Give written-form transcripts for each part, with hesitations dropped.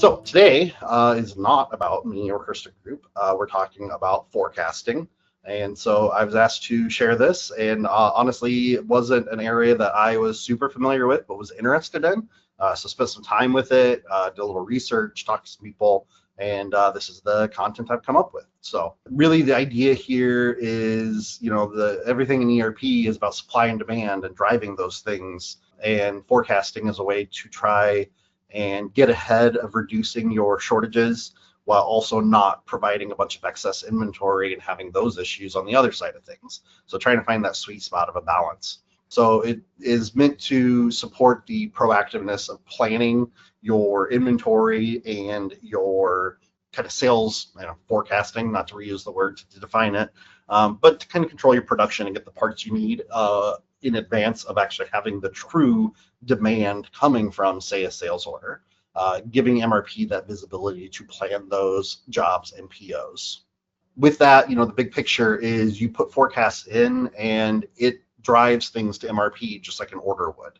So today is not about me or Krista Group. We're talking about forecasting. And so I was asked to share this, and honestly, it wasn't an area that I was super familiar with, but was interested in. So spent some time with it, did a little research, talked to some people, and this is the content I've come up with. So really the idea here is, everything in ERP is about supply and demand and driving those things, and forecasting is a way to try and get ahead of reducing your shortages while also not providing a bunch of excess inventory and having those issues on the other side of things. So trying to find that sweet spot of a balance. So it is meant to support the proactiveness of planning your inventory and your kind of sales forecasting, not to reuse the word to define it, but to kind of control your production and get the parts you need in advance of actually having the true demand coming from, say, a sales order, giving MRP that visibility to plan those jobs and POs. With that, the big picture is you put forecasts in and it drives things to MRP just like an order would.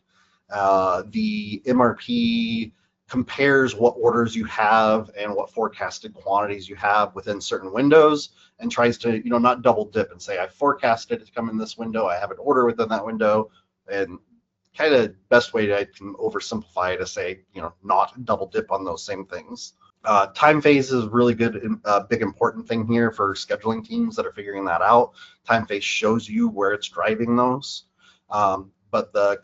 The MRP compares what orders you have and what forecasted quantities you have within certain windows and tries to, not double dip and say, I forecasted it to come in this window, I have an order within that window, and kind of best way I can oversimplify it to say, not double dip on those same things. Time phase is a really good, big important thing here for scheduling teams that are figuring that out. Time phase shows you where it's driving those. But the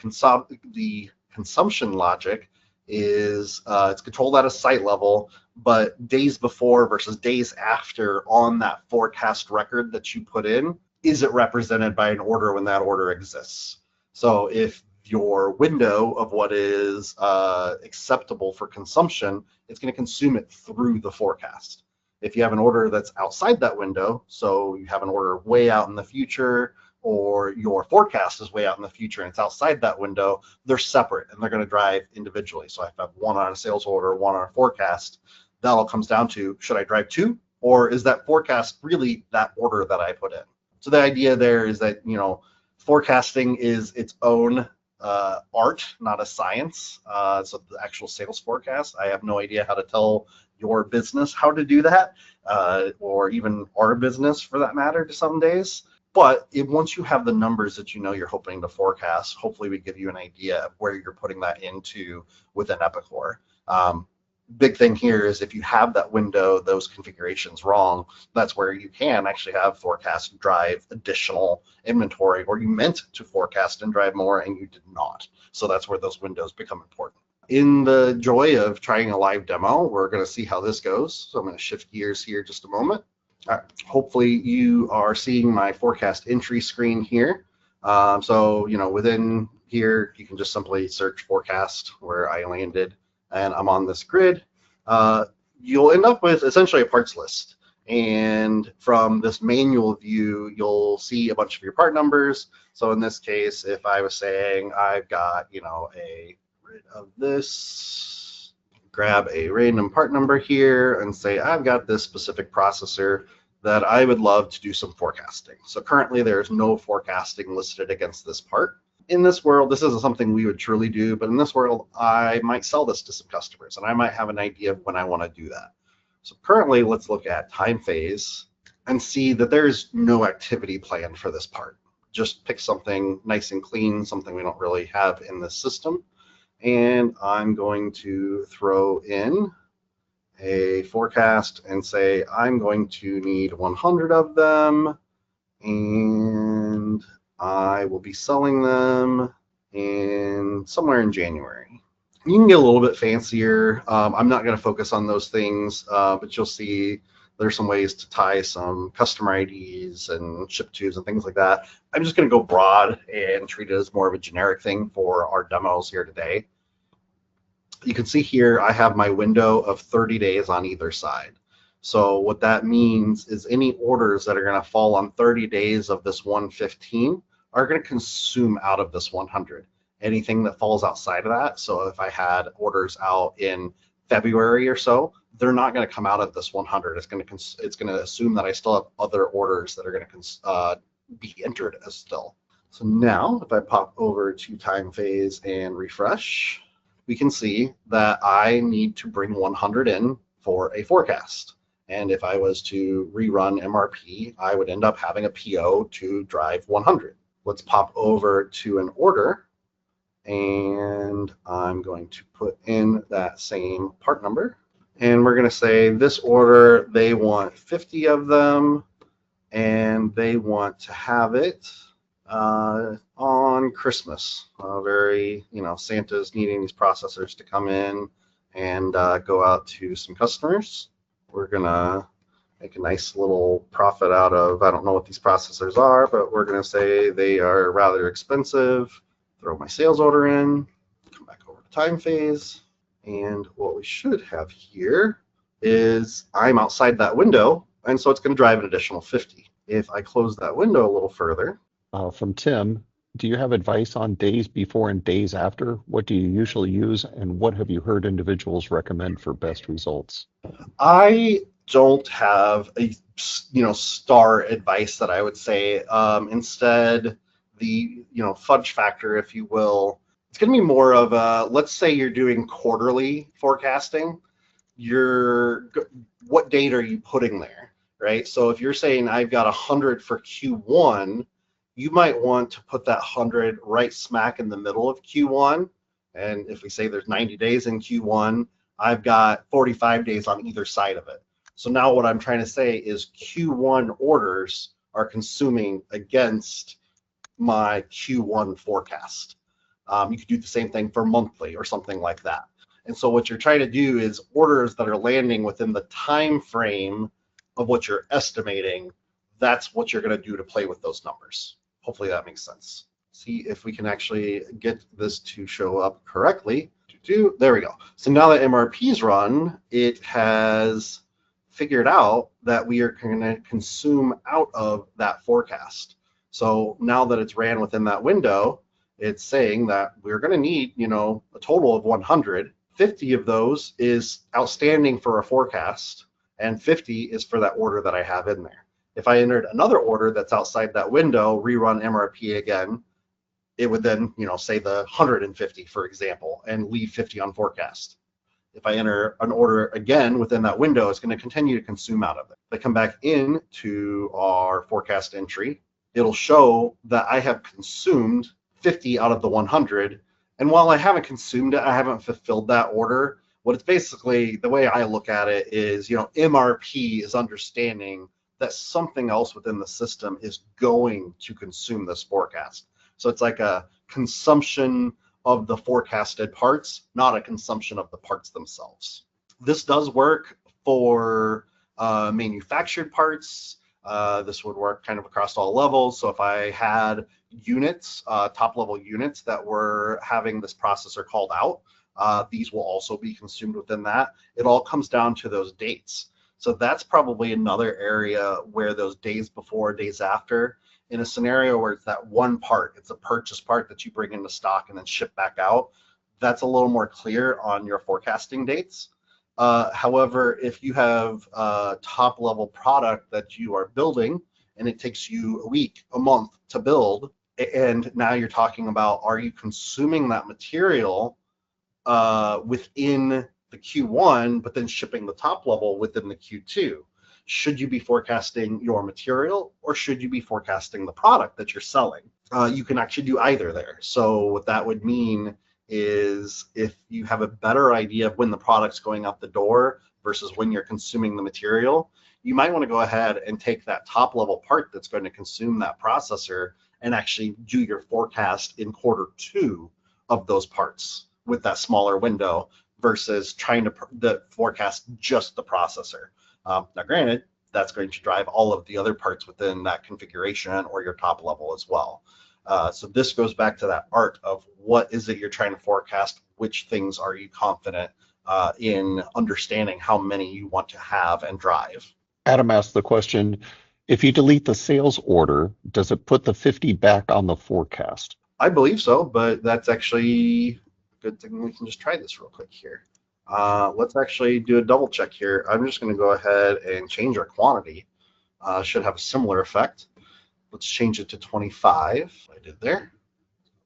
consumption logic is it's controlled at a site level, but days before versus days after on that forecast record that you put in, is it represented by an order when that order exists? So if your window of what is acceptable for consumption, it's going to consume it through the forecast. If you have an order that's outside that window, so you have an order way out in the future, or your forecast is way out in the future and it's outside that window, they're separate and they're going to drive individually. So if I have one on a sales order, one on a forecast, that all comes down to, should I drive two, or is that forecast really that order that I put in? So the idea there is that, forecasting is its own art, not a science. So the actual sales forecast, I have no idea how to tell your business how to do that, or even our business for that matter to some days. But once you have the numbers that you're hoping to forecast, hopefully we give you an idea of where you're putting that into within Epicor. Big thing here is if you have that window, those configurations wrong, that's where you can actually have forecast drive additional inventory, or you meant to forecast and drive more and you did not. So that's where those windows become important. In the joy of trying a live demo, we're going to see how this goes. So I'm going to shift gears here just a moment. All right. Hopefully you are seeing my forecast entry screen here. So, within here, you can just simply search forecast where I landed, and I'm on this grid. You'll end up with essentially a parts list. And from this manual view, you'll see a bunch of your part numbers. So in this case, if I was saying I've got, a grid of this, grab a random part number here and say I've got this specific processor that I would love to do some forecasting. So currently there's no forecasting listed against this part. In this world, this isn't something we would truly do, but in this world, I might sell this to some customers and I might have an idea of when I want to do that. So currently, let's look at time phase and see that there's no activity planned for this part. Just pick something nice and clean, something we don't really have in the system. And I'm going to throw in a forecast and say I'm going to need 100 of them, and I will be selling them somewhere in January. You can get a little bit fancier. I'm not going to focus on those things, but you'll see there's some ways to tie some customer IDs and ship tos and things like that. I'm just going to go broad and treat it as more of a generic thing for our demos here today. You can see here I have my window of 30 days on either side. So what that means is any orders that are going to fall on 30 days of this 115 are going to consume out of this 100. Anything that falls outside of that, so if I had orders out in February or so, they're not going to come out of this 100. It's going to assume that I still have other orders that are going to be entered as still. So now if I pop over to time phase and refresh, we can see that I need to bring 100 in for a forecast. And if I was to rerun MRP, I would end up having a PO to drive 100. Let's pop over to an order, and I'm going to put in that same part number. And we're going to say this order, they want 50 of them, and they want to have it on Christmas. Santa's needing these processors to come in and go out to some customers. We're going to make a nice little profit out of, I don't know what these processors are, but we're going to say they are rather expensive. Throw my sales order in, come back over to time phase. And what we should have here is I'm outside that window, and so it's going to drive an additional 50. If I close that window a little further. From Tim, do you have advice on days before and days after? What do you usually use, and what have you heard individuals recommend for best results? I don't have a star advice that I would say. Instead, the fudge factor, if you will, it's going to be more of a, let's say you're doing quarterly forecasting. What date are you putting there, right? So if you're saying I've got 100 for Q1, you might want to put that 100 right smack in the middle of Q1. And if we say there's 90 days in Q1, I've got 45 days on either side of it. So now what I'm trying to say is Q1 orders are consuming against my Q1 forecast. You could do the same thing for monthly or something like that. And so what you're trying to do is orders that are landing within the time frame of what you're estimating, that's what you're going to do to play with those numbers. Hopefully that makes sense. See if we can actually get this to show up correctly. There we go. So now that MRP's run, it has figured out that we are going to consume out of that forecast. So now that it's ran within that window, it's saying that we're going to need, a total of 100. 50 of those is outstanding for a forecast, and 50 is for that order that I have in there. If I entered another order that's outside that window, rerun MRP again, it would then, say the 150, for example, and leave 50 on forecast. If I enter an order again within that window, it's going to continue to consume out of it. If I come back in to our forecast entry, it'll show that I have consumed 50 out of the 100. And while I haven't consumed it, I haven't fulfilled that order. What it's basically, the way I look at it is, MRP is understanding that something else within the system is going to consume this forecast. So it's like a consumption of the forecasted parts, not a consumption of the parts themselves. This does work for manufactured parts. This would work kind of across all levels. So if I had units, top level units that were having this processor called out, these will also be consumed within that. It all comes down to those dates. So that's probably another area where those days before, days after, in a scenario where it's that one part, it's a purchase part that you bring into stock and then ship back out, that's a little more clear on your forecasting dates. However, if you have a top level product that you are building and it takes you a week, a month to build, and now you're talking about, are you consuming that material within the Q1, but then shipping the top level within the Q2? Should you be forecasting your material, or should you be forecasting the product that you're selling? You can actually do either there. So what that would mean is if you have a better idea of when the product's going out the door versus when you're consuming the material, you might want to go ahead and take that top level part that's going to consume that processor and actually do your forecast in Q2 of those parts with that smaller window versus trying to forecast just the processor. Now, granted, that's going to drive all of the other parts within that configuration or your top level as well. So this goes back to that art of what is it you're trying to forecast, which things are you confident in understanding how many you want to have and drive. Adam asked the question, if you delete the sales order, does it put the 50 back on the forecast? I believe so, but that's actually a good thing. We can just try this real quick here. Let's actually do a double check here. I'm just going to go ahead and change our quantity. Should have a similar effect. Let's change it to 25. I did there.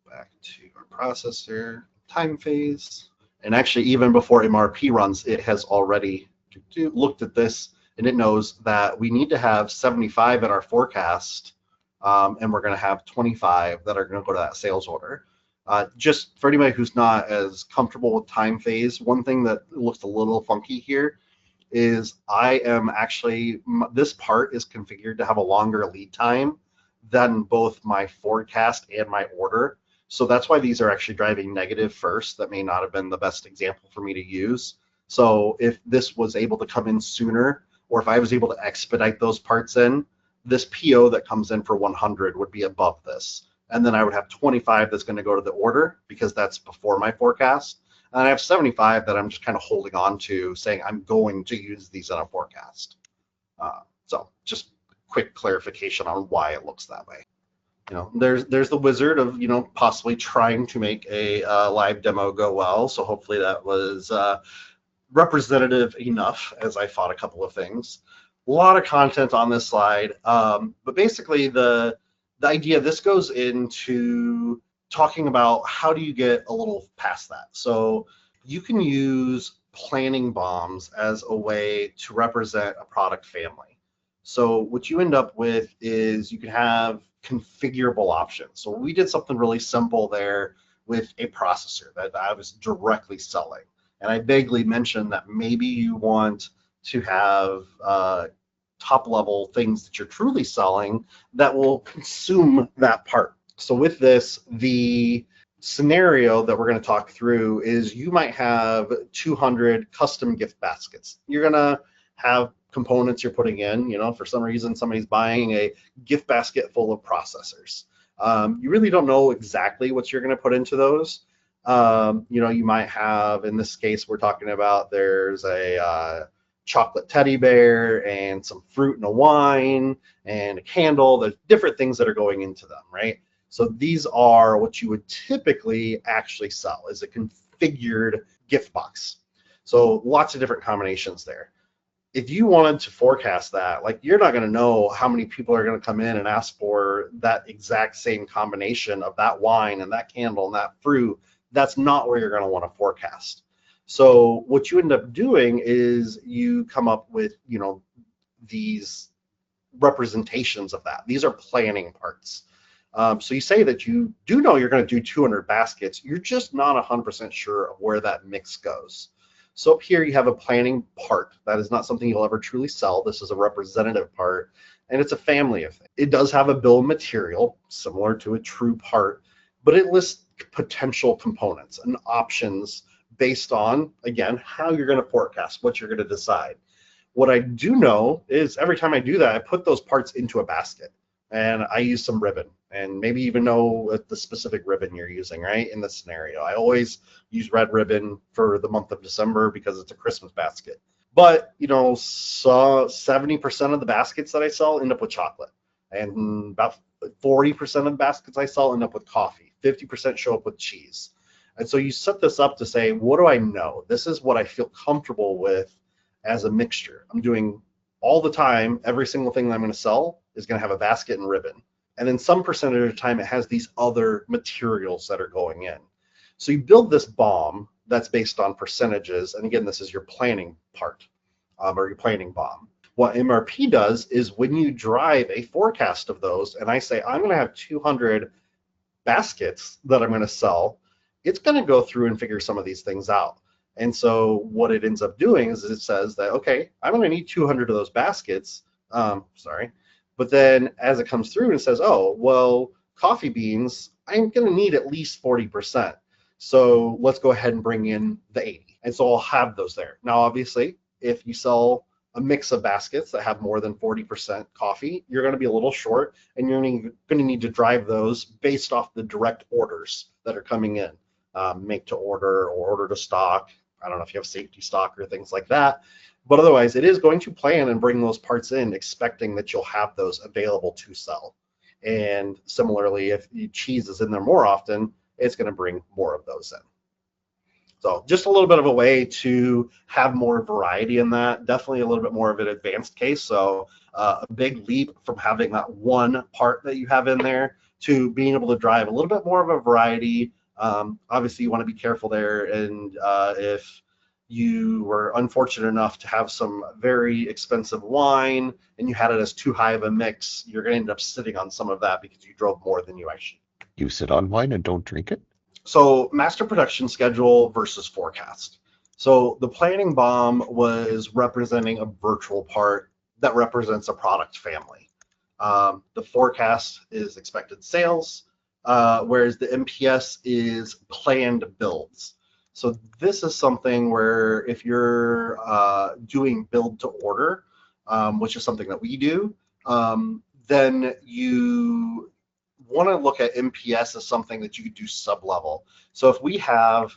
Go back to our processor, time phase, And actually, even before MRP runs, it has already looked at this, and it knows that we need to have 75 in our forecast, and we're going to have 25 that are going to go to that sales order. Just for anybody who's not as comfortable with time phase, one thing that looks a little funky here is this part is configured to have a longer lead time than both my forecast and my order. So that's why these are actually driving negative first. That may not have been the best example for me to use. So if this was able to come in sooner, or if I was able to expedite those parts in, this PO that comes in for 100 would be above this. And then I would have 25 that's going to go to the order because that's before my forecast. And I have 75 that I'm just kind of holding on to, saying I'm going to use these in a forecast. So just quick clarification on why it looks that way. There's the wizard of possibly trying to make a live demo go well. So hopefully that was representative enough as I fought a couple of things. A lot of content on this slide, but basically the idea, this goes into talking about how do you get a little past that. So you can use planning BOMs as a way to represent a product family. So what you end up with is you can have configurable options. So we did something really simple there with a processor that I was directly selling. And I vaguely mentioned that maybe you want to have top level things that you're truly selling that will consume that part. So with this, the scenario that we're going to talk through is you might have 200 custom gift baskets. You're going to have components you're putting in, for some reason somebody's buying a gift basket full of processors. You really don't know exactly what you're going to put into those. You might have, in this case, we're talking about there's a chocolate teddy bear and some fruit and a wine and a candle. There's different things that are going into them, right? So these are what you would typically actually sell, is a configured gift box. So lots of different combinations there. If you wanted to forecast that, you're not going to know how many people are going to come in and ask for that exact same combination of that wine and that candle and that fruit. That's not where you're going to want to forecast. So what you end up doing is you come up with, these representations of that. These are planning parts. So you say that you do know you're going to do 200 baskets. You're just not 100% sure of where that mix goes. So up here you have a planning part. That is not something you'll ever truly sell. This is a representative part, and it's a family of things. It does have a bill of material similar to a true part, but it lists potential components and options based on, again, how you're going to forecast, what you're going to decide. What I do know is every time I do that, I put those parts into a basket, and I use some ribbon, and maybe even know the specific ribbon you're using, right, in this scenario. I always use red ribbon for the month of December because it's a Christmas basket. But, so 70% of the baskets that I sell end up with chocolate, and about 40% of the baskets I sell end up with coffee. 50% show up with cheese. And so you set this up to say, what do I know? This is what I feel comfortable with as a mixture. I'm doing all the time, every single thing that I'm going to sell is going to have a basket and ribbon. And then some percentage of the time, it has these other materials that are going in. So you build this BOM that's based on percentages. And again, this is your planning part, or your planning BOM. What MRP does is when you drive a forecast of those, and I say, I'm going to have 200 baskets that I'm going to sell, it's going to go through and figure some of these things out. And so what it ends up doing is it says that, okay, I'm going to need 200 of those baskets. But then as it comes through and it says, oh, well, coffee beans, I'm going to need at least 40%. So let's go ahead and bring in the 80. And so I'll have those there. Now, obviously, if you sell a mix of baskets that have more than 40% coffee, you're going to be a little short, and you're going to need to drive those based off the direct orders that are coming in, make to order or order to stock. I don't know if you have safety stock or things like that, but otherwise it is going to plan and bring those parts in, expecting that you'll have those available to sell. And similarly, if cheese is in there more often, it's going to bring more of those in. So just a little bit of a way to have more variety in that, definitely a little bit more of an advanced case. So a big leap from having that one part that you have in there to being able to drive a little bit more of a variety Obviously, you want to be careful there, and if you were unfortunate enough to have some very expensive wine and you had it as too high of a mix, you're going to end up sitting on some of that because you drove more than you actually. You sit on wine and don't drink it? So master production schedule versus forecast. So the planning BOM was representing a virtual part that represents a product family. The forecast is expected sales, whereas the MPS is planned builds. So this is something where if you're doing build to order, which is something that we do, then you want to look at MPS as something that you could do sub-level. So if we have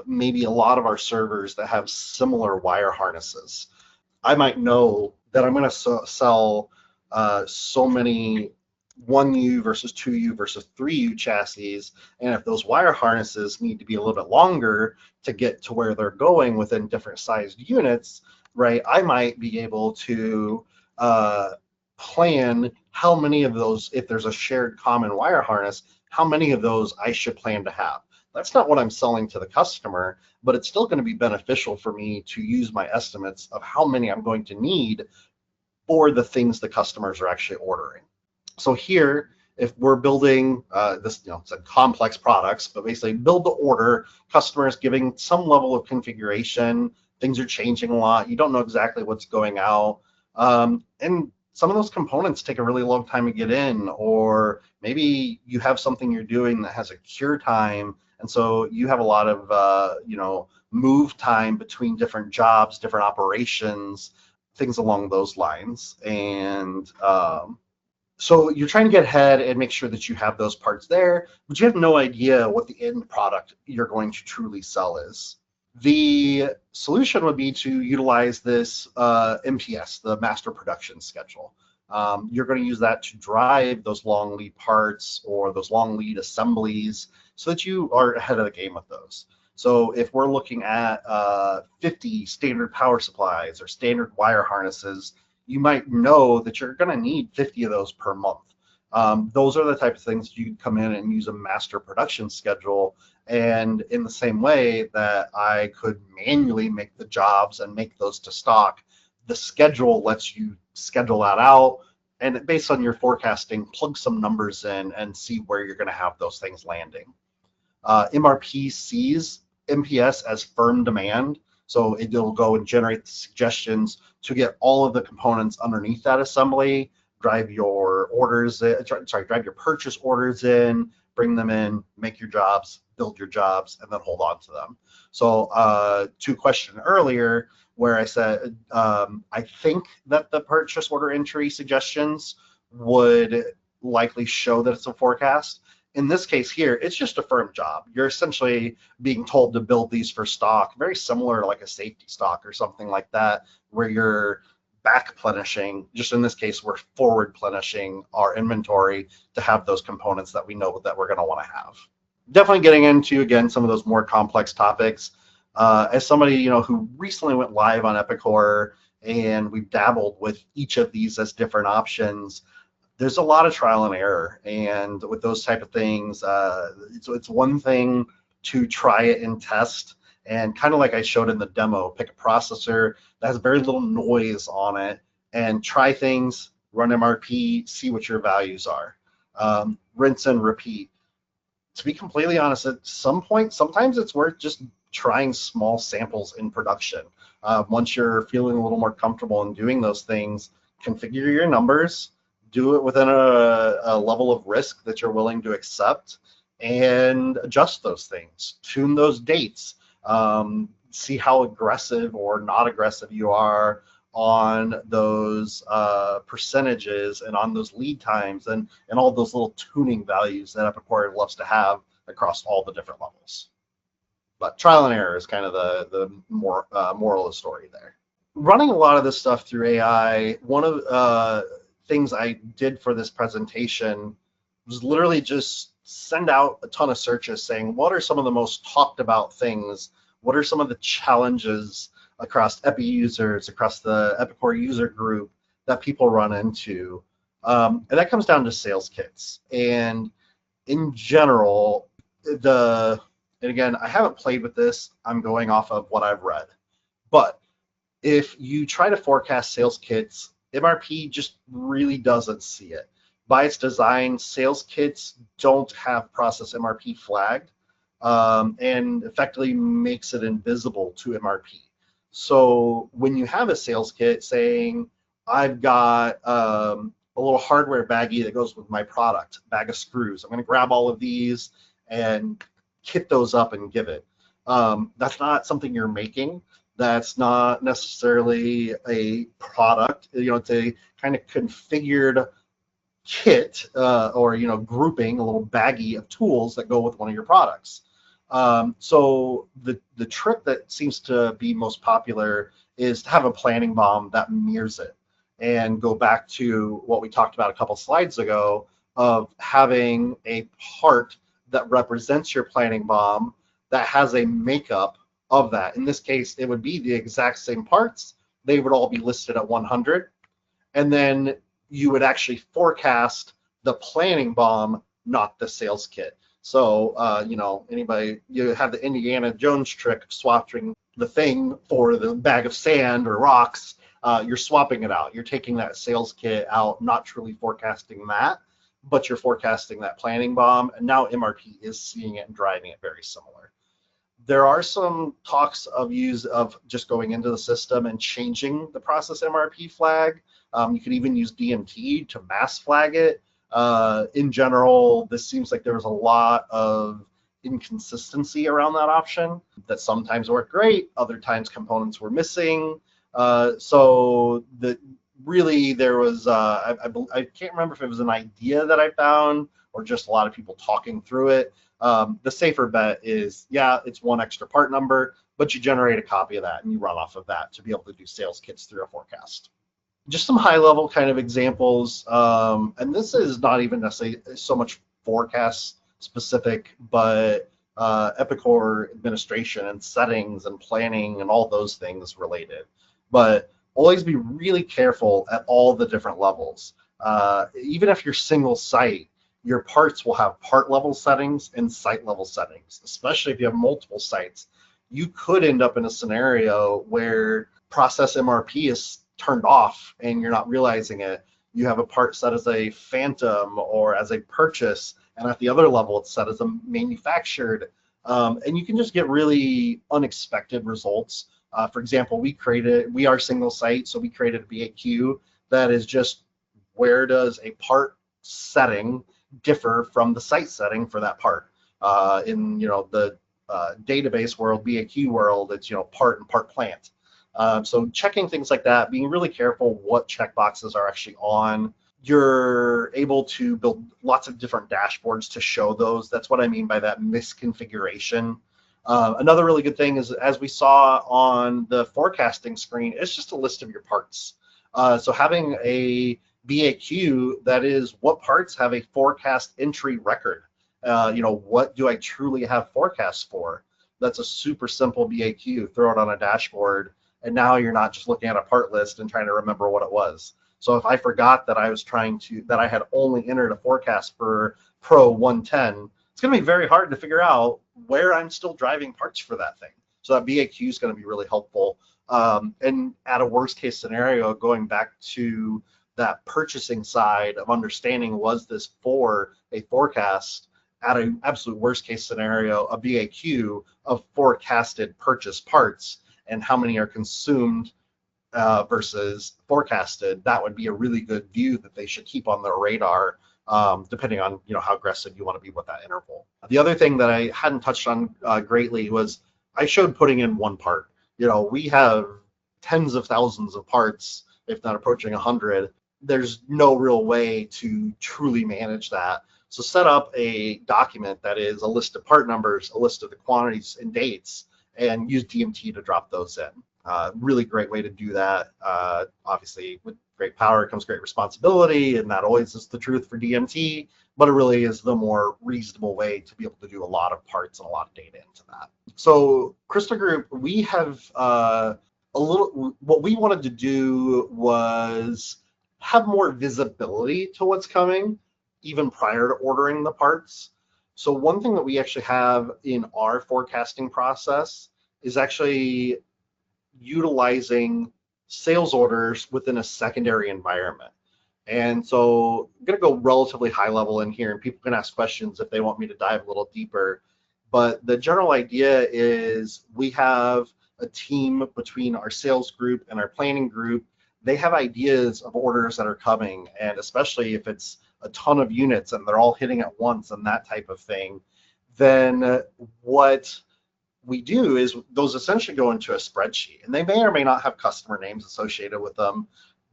maybe a lot of our servers that have similar wire harnesses, I might know that I'm going to sell so many 1U versus 2U versus 3U chassis, and if those wire harnesses need to be a little bit longer to get to where they're going within different sized units, right, I might be able to plan how many of those, if there's a shared common wire harness, how many of those I should plan to have. That's not what I'm selling to the customer, but it's still going to be beneficial for me to use my estimates of how many I'm going to need for the things the customers are actually ordering. So here, if we're building this, it's a complex products, but basically build to order, customers giving some level of configuration, things are changing a lot, you don't know exactly what's going out, and some of those components take a really long time to get in, or maybe you have something you're doing that has a cure time, and so you have a lot of move time between different jobs, different operations, things along those lines. And so you're trying to get ahead and make sure that you have those parts there, but you have no idea what the end product you're going to truly sell is. The solution would be to utilize this MPS, the master production schedule. You're going to use that to drive those long lead parts or those long lead assemblies so that you are ahead of the game with those. So if we're looking at 50 standard power supplies or standard wire harnesses, you might know that you're going to need 50 of those per month. Those are the type of things you can come in and use a master production schedule. And in the same way that I could manually make the jobs and make those to stock, the schedule lets you schedule that out, and based on your forecasting, plug some numbers in and see where you're going to have those things landing. MRP sees MPS as firm demand, so it'll go and generate the suggestions to get all of the components underneath that assembly, drive your orders, drive your purchase orders in, bring them in, make your jobs, build your jobs, and then hold on to them. So to a question earlier where I said, I think that the purchase order entry suggestions would likely show that it's a forecast. In this case here, it's just a firm job. You're essentially being told to build these for stock, very similar to like a safety stock or something like that, where you're back plenishing. Just in this case, we're forward plenishing our inventory to have those components that we know that we're going to want to have. Definitely getting into, again, some of those more complex topics. As somebody who recently went live on Epicor, and we've dabbled with each of these as different options, there's a lot of trial and error. And with those type of things, it's one thing to try it and test. And kind of like I showed in the demo, pick a processor that has very little noise on it and try things, run MRP, see what your values are. Rinse and repeat. To be completely honest, at some point, sometimes it's worth just trying small samples in production. Once you're feeling a little more comfortable in doing those things, configure your numbers, do it within a level of risk that you're willing to accept, and adjust those things, tune those dates, see how aggressive or not aggressive you are on those percentages and on those lead times and all those little tuning values that Epicor loves to have across all the different levels. But trial and error is kind of the more moral of the story there. Running a lot of this stuff through AI, one of things I did for this presentation was literally just send out a ton of searches saying, what are some of the most talked about things? What are some of the challenges across Epi users, across the Epicor User Group that people run into? And that comes down to sales kits. And in general, And again, I haven't played with this. I'm going off of what I've read. But if you try to forecast sales kits, MRP just really doesn't see it. By its design, sales kits don't have process MRP flagged, and effectively makes it invisible to MRP. So when you have a sales kit saying, I've got a little hardware baggie that goes with my product, bag of screws, I'm going to grab all of these and kit those up and give it. That's not something you're making. That's not necessarily a product. It's a kind of configured kit or grouping, a little baggie of tools that go with one of your products. So the trick that seems to be most popular is to have a planning BOM that mirrors it, and go back to what we talked about a couple slides ago of having a part that represents your planning BOM that has a makeup of that. In this case, it would be the exact same parts. They would all be listed at 100. And then you would actually forecast the planning BOM, not the sales kit. So, anybody, you have the Indiana Jones trick of swapping the thing for the bag of sand or rocks. You're swapping it out. You're taking that sales kit out, not truly forecasting that, but you're forecasting that planning BOM. And now MRP is seeing it and driving it very similar. There are some talks of just going into the system and changing the process MRP flag. You could even use DMT to mass flag it. In general, this seems like there was a lot of inconsistency around that option, that sometimes worked great, other times components were missing. So really there was, I can't remember if it was an idea that I found or just a lot of people talking through it. The safer bet is, it's one extra part number, but you generate a copy of that and you run off of that to be able to do sales kits through a forecast. Just some high level kind of examples, and this is not even necessarily so much forecast specific, but Epicor administration and settings and planning and all those things related. But always be really careful at all the different levels. Even if you're single site, your parts will have part level settings and site level settings, especially if you have multiple sites. You could end up in a scenario where process MRP is turned off and you're not realizing it. You have a part set as a phantom or as a purchase, and at the other level it's set as a manufactured, and you can just get really unexpected results. For example, we are single site, so we created a BAQ that is just, where does a part setting differ from the site setting for that part? In the database world, BAQ world, it's part and part plant. So checking things like that, being really careful what checkboxes are actually on. You're able to build lots of different dashboards to show those. That's what I mean by that misconfiguration. Another really good thing is, as we saw on the forecasting screen, it's just a list of your parts. So having a BAQ that is what parts have a forecast entry record. What do I truly have forecasts for? That's a super simple BAQ. Throw it on a dashboard, and now you're not just looking at a part list and trying to remember what it was. So if I forgot that that I had only entered a forecast for Pro 110, it's going to be very hard to figure out where I'm still driving parts for that thing. So that BAQ is going to be really helpful. And at a worst case scenario, going back to that purchasing side of understanding, was this for a forecast? At an absolute worst case scenario, a BAQ of forecasted purchase parts and how many are consumed versus forecasted, that would be a really good view that they should keep on their radar, depending on how aggressive you want to be with that interval. The other thing that I hadn't touched on greatly was, I showed putting in one part. We have tens of thousands of parts, if not approaching 100. There's no real way to truly manage that. So set up a document that is a list of part numbers, a list of the quantities and dates, and use DMT to drop those in. Really great way to do that. Obviously, with great power comes great responsibility, and that always is the truth for DMT, but it really is the more reasonable way to be able to do a lot of parts and a lot of data into that. So Crystal Group, we have what we wanted to do was have more visibility to what's coming, even prior to ordering the parts. So one thing that we actually have in our forecasting process is actually utilizing sales orders within a secondary environment. And so I'm going to go relatively high level in here, and people can ask questions if they want me to dive a little deeper. But the general idea is we have a team between our sales group and our planning group. They have ideas of orders that are coming, and especially if it's a ton of units and they're all hitting at once and that type of thing, then what we do is those essentially go into a spreadsheet, and they may or may not have customer names associated with them,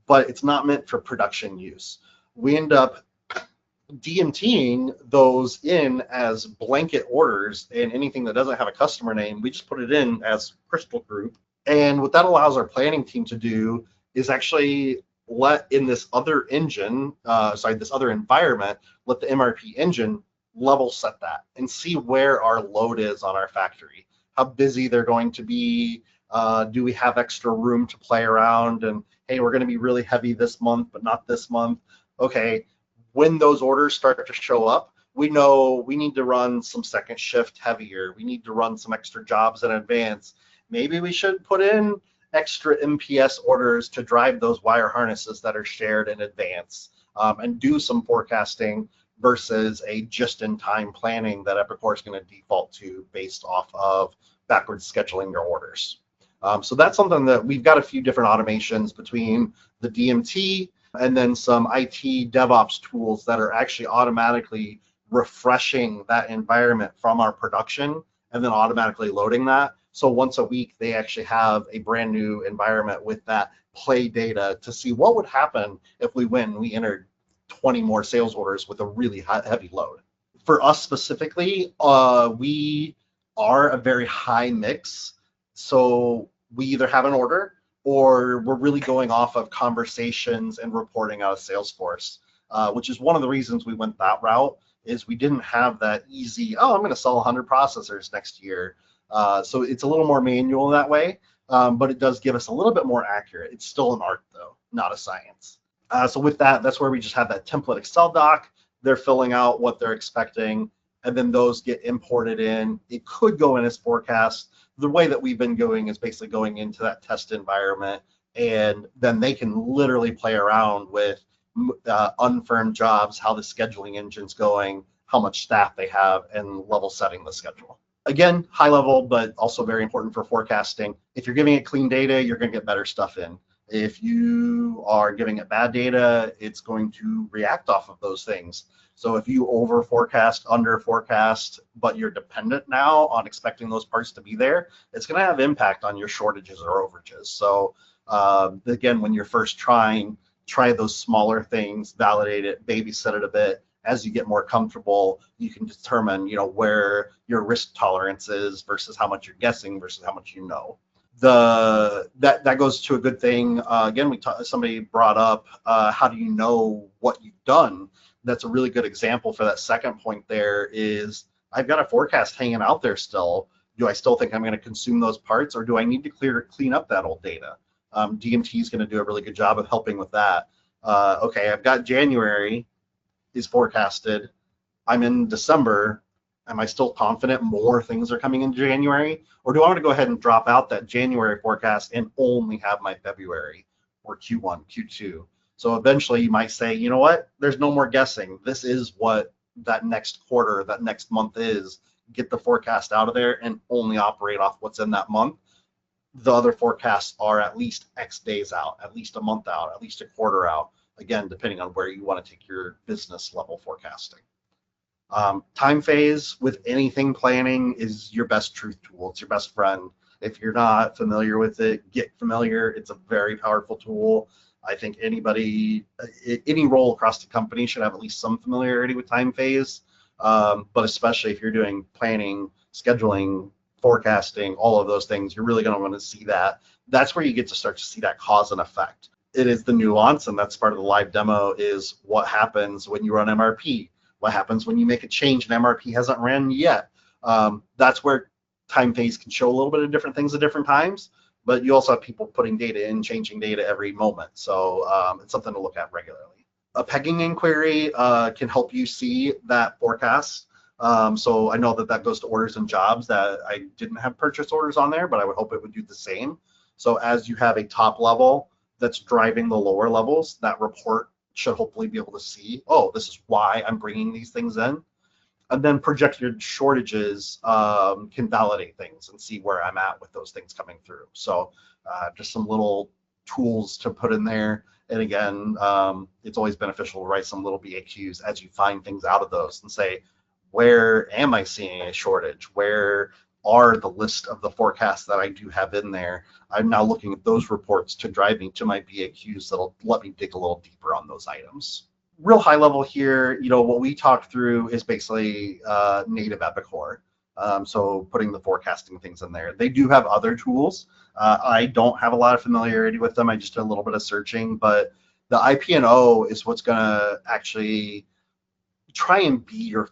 but it's not meant for production use. We end up DMTing those in as blanket orders, and anything that doesn't have a customer name, we just put it in as crystal group. And what that allows our planning team to do is actually let in this other engine, this other environment, let the MRP engine level set that and see where our load is on our factory, how busy they're going to be. Do we have extra room to play around? And hey, we're going to be really heavy this month, but not this month. Okay, when those orders start to show up, we know we need to run some second shift heavier. We need to run some extra jobs in advance. Maybe we should put in extra MPS orders to drive those wire harnesses that are shared in advance, and do some forecasting versus a just-in-time planning that Epicor is going to default to based off of backwards scheduling your orders. So that's something that we've got a few different automations between the DMT and then some IT DevOps tools that are actually automatically refreshing that environment from our production and then automatically loading that. So once a week, they actually have a brand new environment with that play data to see what would happen if we entered 20 more sales orders with a really heavy load. For us specifically, we are a very high mix. So we either have an order or we're really going off of conversations and reporting out of Salesforce, which is one of the reasons we went that route, is we didn't have that easy, I'm going to sell 100 processors next year. So it's a little more manual that way, but it does give us a little bit more accurate. It's still an art, though, not a science. So with that, that's where we just have that template Excel doc. They're filling out what they're expecting, and then those get imported in. It could go in as forecast. The way that we've been going is basically going into that test environment, and then they can literally play around with unfirmed jobs, how the scheduling engine's going, how much staff they have, and level setting the schedule. Again, high level, but also very important for forecasting. If you're giving it clean data, you're going to get better stuff in. If you are giving it bad data, it's going to react off of those things. So if you over forecast, under forecast, but you're dependent now on expecting those parts to be there, it's going to have impact on your shortages or overages. So again, when you're first try those smaller things, validate it, babysit it a bit. As you get more comfortable, you can determine, where your risk tolerance is versus how much you're guessing versus how much you know. That goes to a good thing. Again, somebody brought up how do you know what you've done? That's a really good example for that second point. There is, I've got a forecast hanging out there still. Do I still think I'm going to consume those parts, or do I need to clean up that old data? DMT is going to do a really good job of helping with that. Okay, I've got January is forecasted. I'm in December. Am I still confident more things are coming in January? Or do I want to go ahead and drop out that January forecast and only have my February or Q1, Q2? So eventually you might say, you know what? There's no more guessing. This is what that next quarter, that next month is. Get the forecast out of there and only operate off what's in that month. The other forecasts are at least X days out, at least a month out, at least a quarter out. Again, depending on where you want to take your business level forecasting. Time phase with anything planning is your best truth tool. It's your best friend. If you're not familiar with it, get familiar. It's a very powerful tool. I think any role across the company should have at least some familiarity with time phase, but especially if you're doing planning, scheduling, forecasting, all of those things, you're really going to want to see that. That's where you get to start to see that cause and effect. It is the nuance, and that's part of the live demo, is what happens when you run MRP. What happens when you make a change and MRP hasn't ran yet? That's where time phase can show a little bit of different things at different times, but you also have people putting data in, changing data every moment. So it's something to look at regularly. A pegging inquiry can help you see that forecast. So I know that that goes to orders and jobs that I didn't have purchase orders on there, but I would hope it would do the same. So as you have a top level that's driving the lower levels, that report should hopefully be able to see, oh, this is why I'm bringing these things in. And then projected shortages can validate things and see where I'm at with those things coming through. So just some little tools to put in there. And again, it's always beneficial to write some little BAQs as you find things out of those and say, where am I seeing a shortage? Where are the list of the forecasts that I do have in there? I'm now looking at those reports to drive me to my BAQs that'll let me dig a little deeper on those items. Real high level here, what we talked through is basically native Epicor. So putting the forecasting things in there. They do have other tools. I don't have a lot of familiarity with them. I just did a little bit of searching, but the IP&O is what's going to actually try and be your,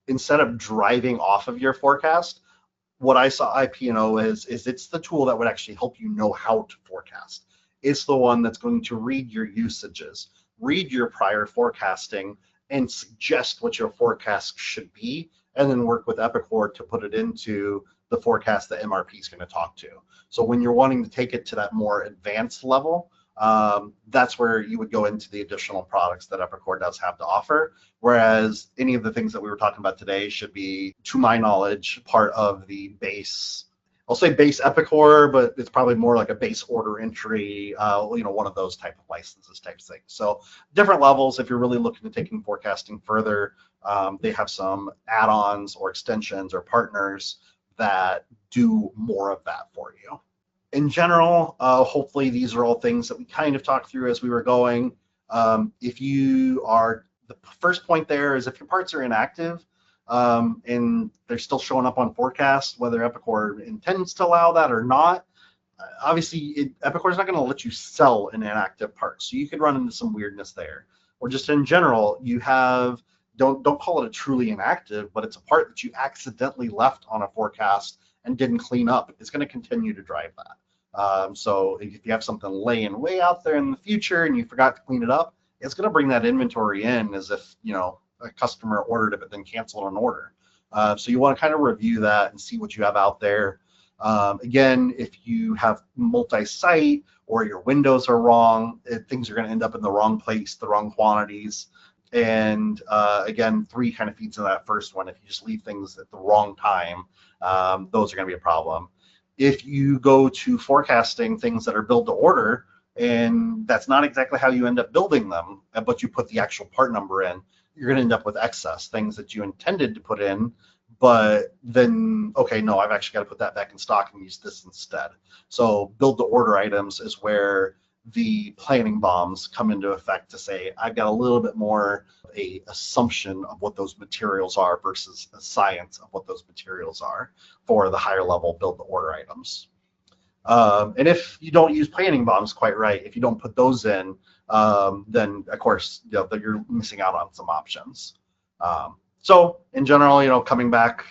instead of driving off of your forecast, what I saw IP&O is it's the tool that would actually help you know how to forecast. It's the one that's going to read your usages, read your prior forecasting, and suggest what your forecast should be, and then work with Epicor to put it into the forecast that MRP is going to talk to. So when you're wanting to take it to that more advanced level, that's where you would go into the additional products that Epicor does have to offer. Whereas any of the things that we were talking about today should be, to my knowledge, part of the base. I'll say base Epicor, but it's probably more like a base order entry, one of those type of licenses type things. So different levels. If you're really looking at taking forecasting further, they have some add-ons or extensions or partners that do more of that for you. In general, hopefully these are all things that we kind of talked through as we were going. If you are, the first point there is if your parts are inactive and they're still showing up on forecast, whether Epicor intends to allow that or not, obviously Epicor is not going to let you sell an inactive part. So you could run into some weirdness there. Or just in general, you have, don't call it a truly inactive, but it's a part that you accidentally left on a forecast and didn't clean up. It's going to continue to drive that. So if you have something laying way out there in the future and you forgot to clean it up, it's going to bring that inventory in as if, a customer ordered it but then canceled an order. So you want to kind of review that and see what you have out there. Again, if you have multi-site or your windows are wrong, things are going to end up in the wrong place, the wrong quantities. And again, 3 kind of feeds into that first one. If you just leave things at the wrong time, those are going to be a problem. If you go to forecasting things that are build to order, and that's not exactly how you end up building them, but you put the actual part number in, you're going to end up with excess things that you intended to put in, but then, okay, no, I've actually got to put that back in stock and use this instead. So build to order items is where the planning BOMs come into effect to say, I've got a little bit more a assumption of what those materials are versus a science of what those materials are for the higher level build to order items. And if you don't use planning BOMs quite right, if you don't put those in, then of course, you're missing out on some options. So in general, coming back,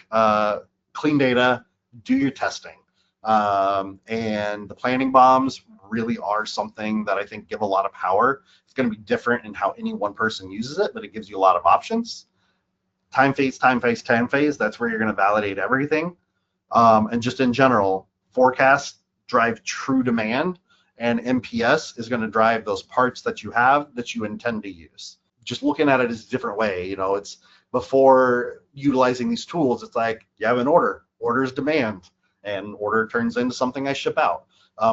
clean data, do your testing. And the planning BOMs really are something that I think give a lot of power. It's going to be different in how any one person uses it, but it gives you a lot of options. Time phase, that's where you're going to validate everything. And just in general, forecast drive true demand, and MPS is going to drive those parts that you have that you intend to use. Just looking at it as a different way, it's before utilizing these tools, it's like you have an order is demand, and order turns into something I ship out.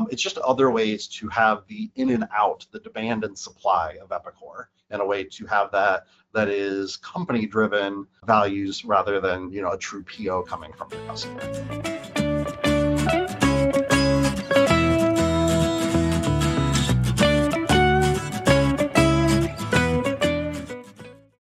It's just other ways to have the in and out, the demand and supply of Epicor, in a way to have that is company driven values rather than a true PO coming from the customer.